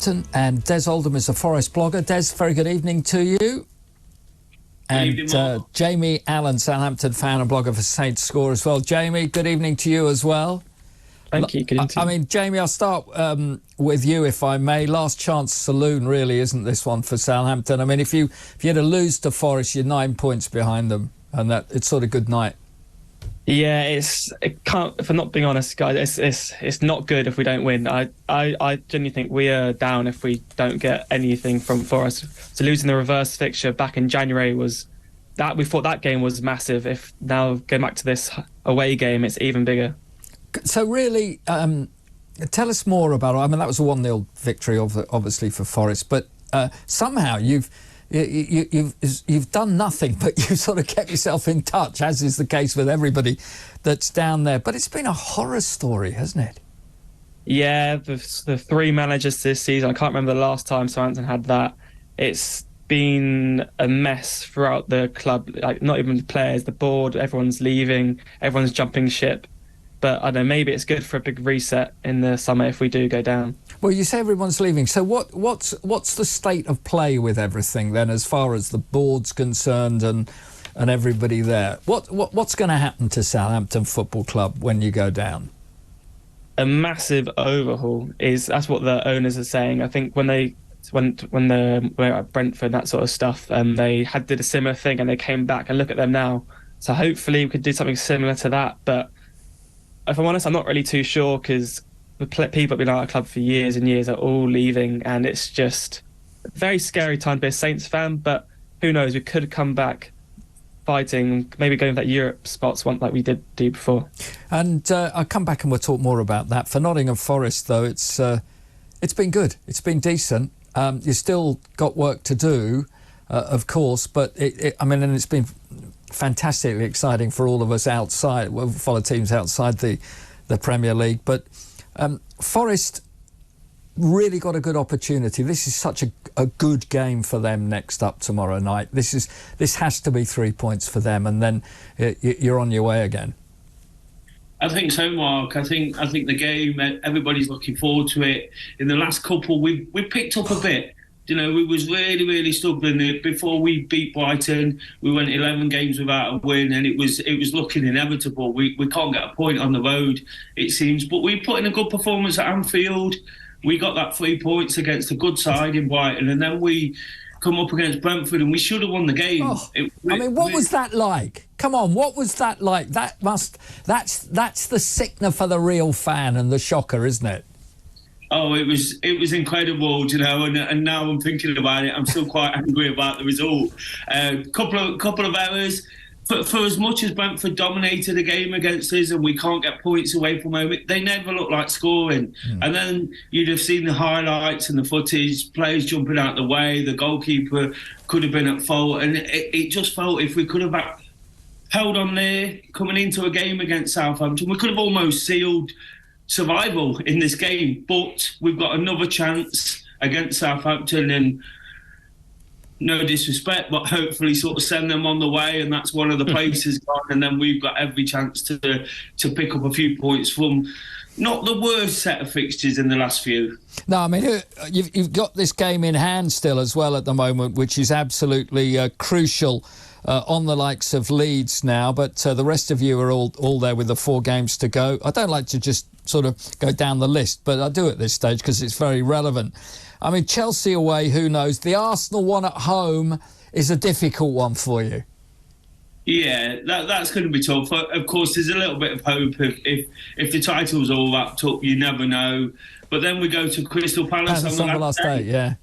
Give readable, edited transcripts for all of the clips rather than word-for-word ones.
And Des Oldham is a Forest blogger. Des, very good evening to you. And Jamie Allen, Southampton fan and blogger for Saints Score as well. Jamie, good evening to you as well. Thank you. Good evening. I mean, Jamie, I'll start with you, if I may. Last chance saloon, really, isn't this one for Southampton? I mean, if you had to lose to Forest, you're 9 points behind them, and that it's sort of good night. Yeah, it can't. If I'm not being honest, guys, it's not good if we don't win. I genuinely think we are down if we don't get anything from Forest. So losing the reverse fixture back in January we thought that game was massive. If now going back to this away game, it's even bigger. So really, tell us more about it. I mean, that was a 1-0 victory, obviously, for Forest, but somehow you've done nothing, but you've sort of kept yourself in touch, as is the case with everybody that's down there. But it's been a horror story, hasn't it? Yeah, the three managers this season. I can't remember the last time Southampton had that. It's been a mess throughout the club. Like, not even the players, the board, everyone's leaving, everyone's jumping ship. But I don't know, maybe it's good for a big reset in the summer if we do go down. Well, you say everyone's leaving. So what's the state of play with everything then, as far as the board's concerned and everybody there? What's going to happen to Southampton Football Club when you go down? A massive overhaul that's what the owners are saying. I think when they were at Brentford, that sort of stuff, they did a similar thing and they came back, and look at them now. So hopefully we could do something similar to that. But if I'm honest, I'm not really too sure, because the people that have been at our club for years and years are all leaving, and it's just a very scary time to be a Saints fan. But who knows, we could come back fighting, maybe going for that Europe spots one like we did do before. And I'll come back and we'll talk more about that. For Nottingham Forest, though, it's been good. It's been decent. You still got work to do, of course, but and it's been fantastically exciting for all of us outside. We'll follow teams outside the Premier League, but Forest really got a good opportunity. This is such a good game for them next up tomorrow night. This has to be 3 points for them, and then you're on your way again. I think so, Mark. I think the game, everybody's looking forward to it. In the last couple, we picked up a bit. You know, we was really, really struggling. Before we beat Brighton, we went 11 games without a win, and it was looking inevitable. We can't get a point on the road, it seems. But we put in a good performance at Anfield. We got that 3 points against a good side in Brighton, and then we come up against Brentford, and we should have won the game. What was that like? Come on, what was that like? That's the sickener for the real fan and the shocker, isn't it? Oh, it was incredible, you know, and now I'm thinking about it, I'm still quite angry about the result. Couple of errors. For as much as Brentford dominated the game against us and we can't get points away from home, they never look like scoring. And then you'd have seen the highlights and the footage, players jumping out the way, the goalkeeper could have been at fault, and it just felt if we could have held on there coming into a game against Southampton, we could have almost sealed survival in this game. But we've got another chance against Southampton, and no disrespect, but hopefully sort of send them on the way, and that's one of the places gone, and then we've got every chance to pick up a few points from not the worst set of fixtures in the last few. No, I mean, you've got this game in hand still as well at the moment, which is absolutely crucial on the likes of Leeds now, but the rest of you are all there with the 4 games to go. I don't like to just sort of go down the list, but I do at this stage because it's very relevant. I mean, Chelsea away, who knows? The Arsenal one at home is a difficult one for you. Yeah, that's going to be tough. Of course, there's a little bit of hope if the title's all wrapped up, you never know. But then we go to Crystal Palace on the last day, yeah.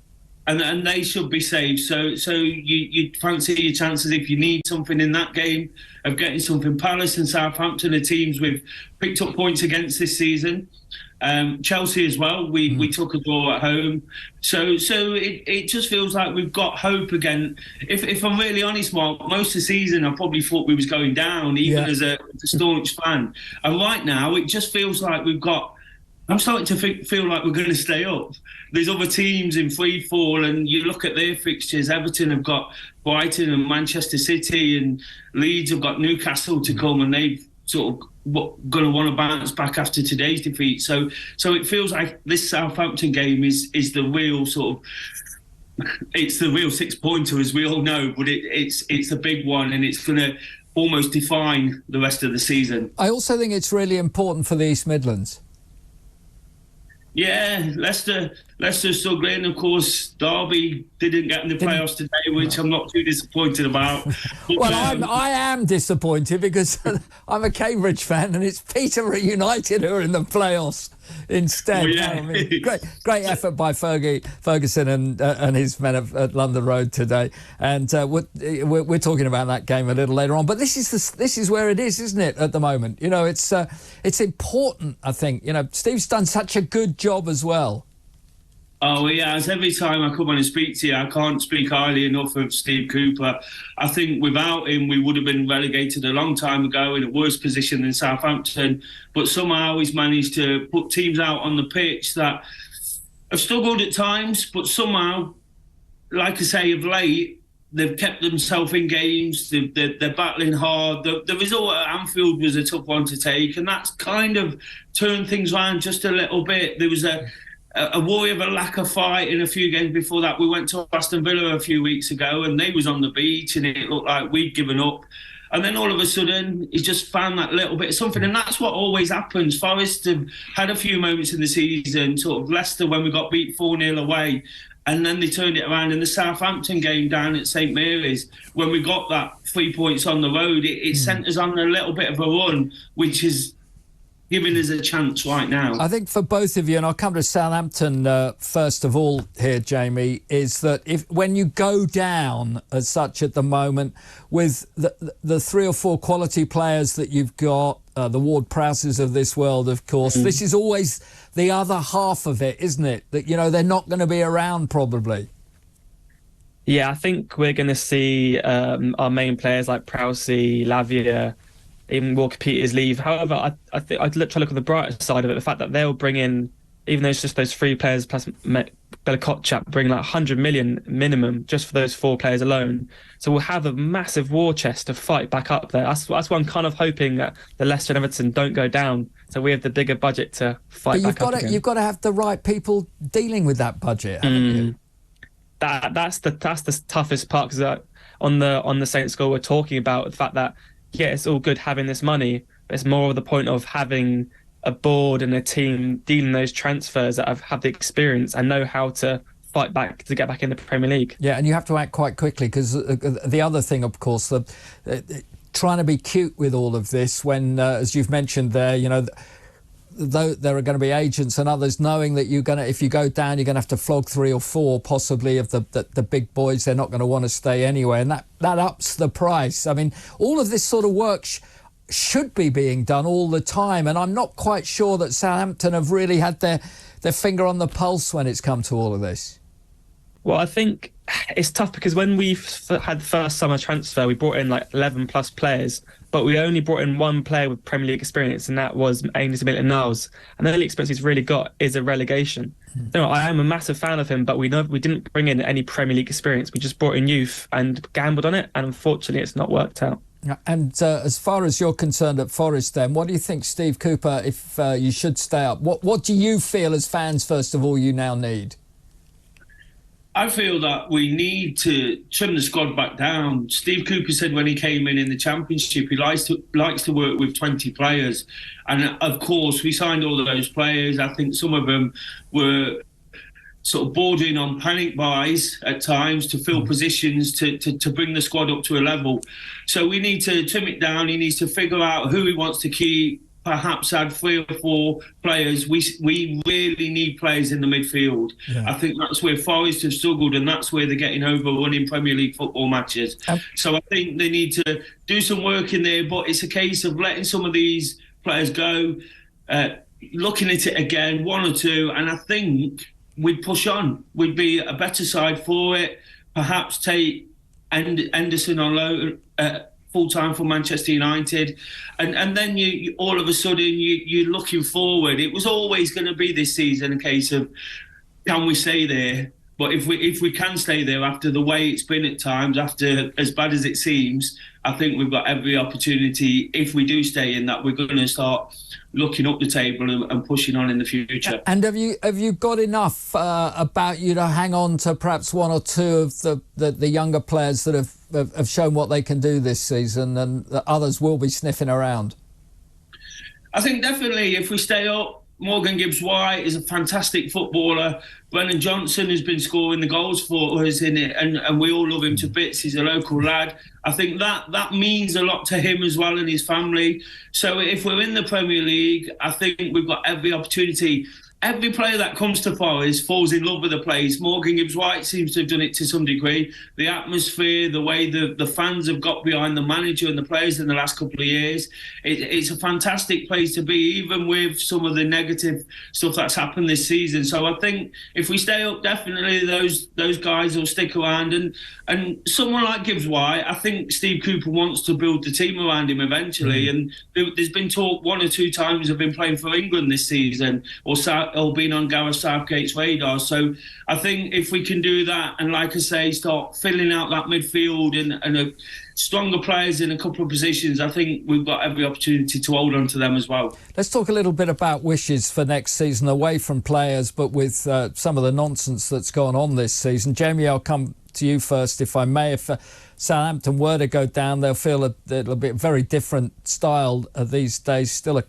And they should be saved. So you fancy your chances, if you need something in that game, of getting something. Palace and Southampton are teams we've picked up points against this season. Chelsea as well, we took a draw at home. So it just feels like we've got hope again. If I'm really honest, Mark, most of the season I probably thought we was going down, even as a staunch fan. And right now it just feels like I'm starting to feel like we're going to stay up. There's other teams in free fall, and you look at their fixtures. Everton have got Brighton and Manchester City, and Leeds have got Newcastle to come, and they've sort of going to want to bounce back after today's defeat. So it feels like this Southampton game is the real sort of, it's the real 6-pointer, as we all know, but it's a big one, and it's going to almost define the rest of the season. I also think it's really important for the East Midlands. Yeah, Leicester struggling. Of course, Derby didn't get in the playoffs today, which I'm not too disappointed about. But, well, I am disappointed because I'm a Cambridge fan, and it's Peterborough United who are in the playoffs instead. I mean, great effort by Ferguson and his men at London Road today. And we're talking about that game a little later on. But this is where it is, isn't it? At the moment, it's important. I think Steve's done such a good job as well. Oh, yeah, as every time I come on and speak to you, I can't speak highly enough of Steve Cooper. I think without him, we would have been relegated a long time ago in a worse position than Southampton. But somehow he's managed to put teams out on the pitch that have struggled at times, but somehow, like I say, of late, they've kept themselves in games. They're battling hard. The result at Anfield was a tough one to take, and that's kind of turned things around just a little bit. There was a worry of a lack of fight in a few games before that. We went to Aston Villa a few weeks ago, and they was on the beach, and it looked like we'd given up. And then all of a sudden, he just found that little bit of something. And that's what always happens. Forest have had a few moments in the season, sort of Leicester when we got beat 4-0 away. And then they turned it around in the Southampton game down at St Mary's. When we got that 3 points on the road, it sent us on a little bit of a run, which is giving us a chance right now. I think for both of you, and I'll come to Southampton first of all here, Jamie, is that when you go down as such at the moment with the 3 or 4 quality players that you've got, the Ward Prowses of this world, of course, this is always the other half of it, isn't it? That, they're not going to be around probably. Yeah, I think we're going to see our main players like Prowse, Lavia, even Walker Peters leave. However, I think I'd try to look on the brighter side of it. The fact that they'll bring in, even though it's just those 3 players plus Bella Kotchap, bring like 100 million minimum just for those 4 players alone. So we'll have a massive war chest to fight back up there. That's why I'm kind of hoping that the Leicester and Everton don't go down. So we have the bigger budget to fight back up again. You've got to have the right people dealing with that budget, haven't you? That's the toughest part, because on the Saints score we're talking about the fact that it's all good having this money, but it's more of the point of having a board and a team dealing those transfers that have the experience and know how to fight back to get back in the Premier League. Yeah, and you have to act quite quickly, because the other thing, of course, trying to be cute with all of this when, as you've mentioned there, though there are going to be agents and others knowing that if you go down, you're going to have to flog 3 or 4 possibly of the big boys. They're not going to want to stay anyway, and that ups the price. I mean, all of this sort of work should be being done all the time, and I'm not quite sure that Southampton have really had their finger on the pulse when it's come to all of this. Well, I think it's tough because when we had the first summer transfer, we brought in like 11 plus players, but we only brought in 1 player with Premier League experience, and that was Ainsley Maitland-Niles. And the only experience he's really got is a relegation. I am a massive fan of him, but we know we didn't bring in any Premier League experience. We just brought in youth and gambled on it, and unfortunately it's not worked out. And as far as you're concerned at Forest then, what do you think, Steve Cooper, if you should stay up? What do you feel as fans, first of all, you now need? I feel that we need to trim the squad back down. Steve Cooper said when he came in the Championship, he likes to work with 20 players. And of course, we signed all of those players. I think some of them were sort of bordering on panic buys at times to fill positions to bring the squad up to a level. So we need to trim it down. He needs to figure out who he wants to keep, perhaps add 3 or 4 players. We really need players in the midfield. Yeah. I think that's where Forest have struggled, and that's where they're getting overrun in Premier League football matches. So I think they need to do some work in there, but it's a case of letting some of these players go, looking at it again, 1 or 2, and I think we'd push on. We'd be a better side for it, perhaps take Henderson on loan, full-time for Manchester United, and then you all of a sudden you're looking forward. It was always going to be this season a case of, can we stay there? But if we can stay there after the way it's been at times, after as bad as it seems, I think we've got every opportunity, if we do stay in, that we're going to start looking up the table and pushing on in the future. And have you got enough about you to hang on to perhaps one or two of the younger players that have shown what they can do this season, and the others will be sniffing around? I think definitely if we stay up, Morgan Gibbs-White is a fantastic footballer. Brennan Johnson has been scoring the goals for us in it, and we all love him to bits. He's a local lad. I think that means a lot to him as well and his family. So if we're in the Premier League, I think we've got every opportunity. Every player that comes to Forest falls in love with the place. Morgan Gibbs-White seems to have done it to some degree. The atmosphere, the way the fans have got behind the manager and the players in the last couple of years, it's a fantastic place to be, even with some of the negative stuff that's happened this season. So I think if we stay up, definitely those guys will stick around. And someone like Gibbs-White, I think Steve Cooper wants to build the team around him eventually. And there's been talk one or two times of him playing for England this season, or been on Gareth Southgate's radar. So I think if we can do that, and like I say, start filling out that midfield and stronger players in a couple of positions, I think we've got every opportunity to hold on to them as well. Let's talk a little bit about wishes for next season, away from players, but with some of the nonsense that's gone on this season. Jamie, I'll come to you first, if I may. If Southampton were to go down, they'll feel it'll be a very different style these days. Still a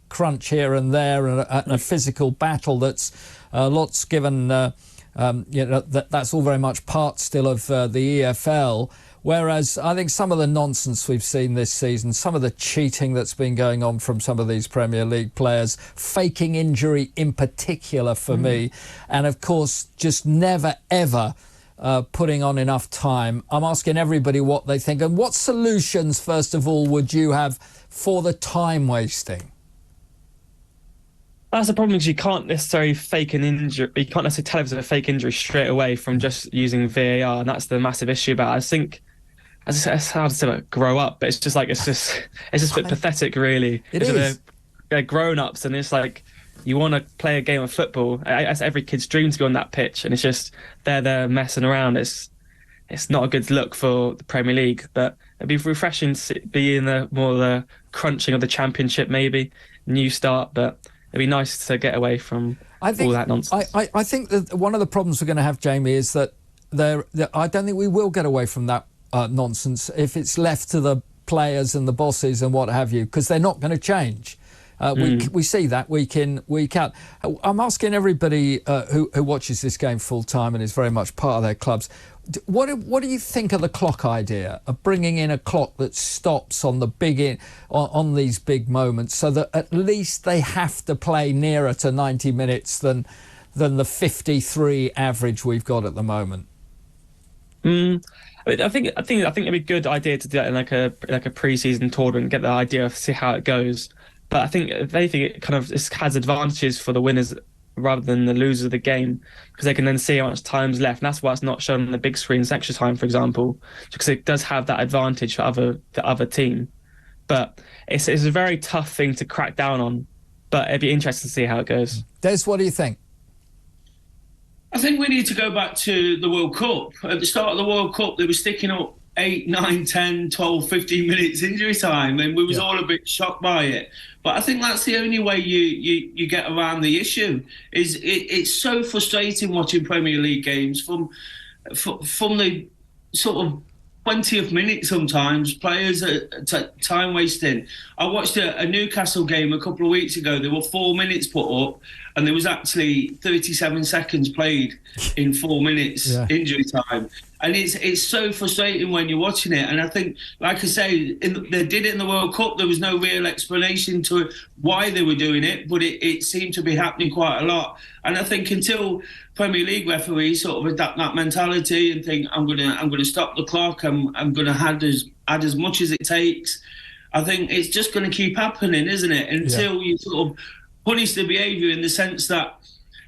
crunch here and there, and a physical battle that's lots given. That's all very much part still of the EFL. Whereas I think some of the nonsense we've seen this season, some of the cheating that's been going on from some of these Premier League players, faking injury in particular for me, and of course just never ever putting on enough time. I'm asking everybody what they think, and what solutions first of all would you have for the time wasting? That's the problem, is you can't necessarily fake an injury. You can't necessarily tell if it's a fake injury straight away from just using VAR, and that's the massive issue about it. I think, as I said, it's hard to say, like, grow up, but it's just a bit pathetic, really. It is. They're grown-ups, and it's like you want to play a game of football. That's every kid's dream, to be on that pitch, and it's just they're there messing around. It's not a good look for the Premier League, but it'd be refreshing to be in the crunching of the Championship, maybe new start, but it'd be nice to get away from all that nonsense. I think that one of the problems we're going to have, Jamie, is that I don't think we will get away from that nonsense if it's left to the players and the bosses and what have you, because they're not going to change. We see that week in, week out. I'm asking everybody who watches this game full time and is very much part of their clubs, what do you think of the clock idea of bringing in a clock that stops on on these big moments, so that at least they have to play nearer to 90 minutes than the 53 average we've got at the moment? I think it'd be a good idea to do that in like a pre-season tournament, get the idea of see how it goes. But I think if anything, it kind of has advantages for the winners rather than the losers of the game, because they can then see how much time's left, and that's why it's not shown on the big screens extra time, for example, because it does have that advantage for the other team. But it's a very tough thing to crack down on, but it'd be interesting to see how it goes. Des, what do you think? I think we need to go back to the World Cup. At the start of the World Cup, they were sticking up 8, 9, 10, 12, 15 minutes injury time, and we was all a bit shocked by it. But I think that's the only way you get around the issue. It's so frustrating watching Premier League games from the sort of 20th minute sometimes. Players are time wasting. I watched a Newcastle game a couple of weeks ago. There were 4 minutes put up, and there was actually 37 seconds played in 4 minutes injury time. And it's so frustrating when you're watching it. And I think, like I say, they did it in the World Cup. There was no real explanation to why they were doing it, but it seemed to be happening quite a lot. And I think until Premier League referees sort of adapt that mentality and think, I'm gonna stop the clock, I'm gonna add as much as it takes, I think it's just going to keep happening, isn't it? Until you sort of punish the behaviour in the sense that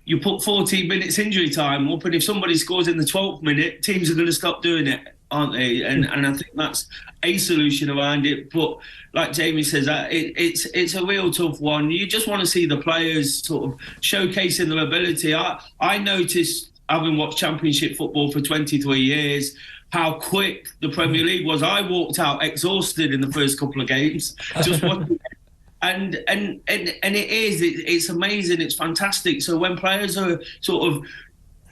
you put 14 minutes injury time up, and if somebody scores in the 12th minute, teams are going to stop doing it, aren't they? And I think that's a solution around it. But like Jamie says, it's a real tough one. You just want to see the players sort of showcasing their ability. I noticed having watched Championship football for 23 years, how quick the Premier League was. I walked out exhausted in the first couple of games, just watching. And it's amazing. It's fantastic. So when players are sort of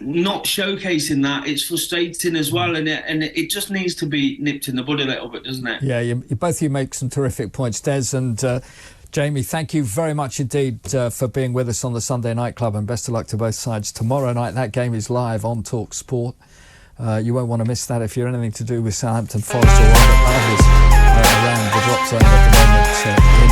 not showcasing that, it's frustrating as well, and it just needs to be nipped in the bud a little bit, doesn't it? Yeah, both of you make some terrific points, Des and Jamie. Thank you very much indeed for being with us on the Sunday Night Club, and best of luck to both sides tomorrow night. That game is live on Talk Sport. You won't want to miss that if you're anything to do with Southampton Forest or others around the drop zone at the moment.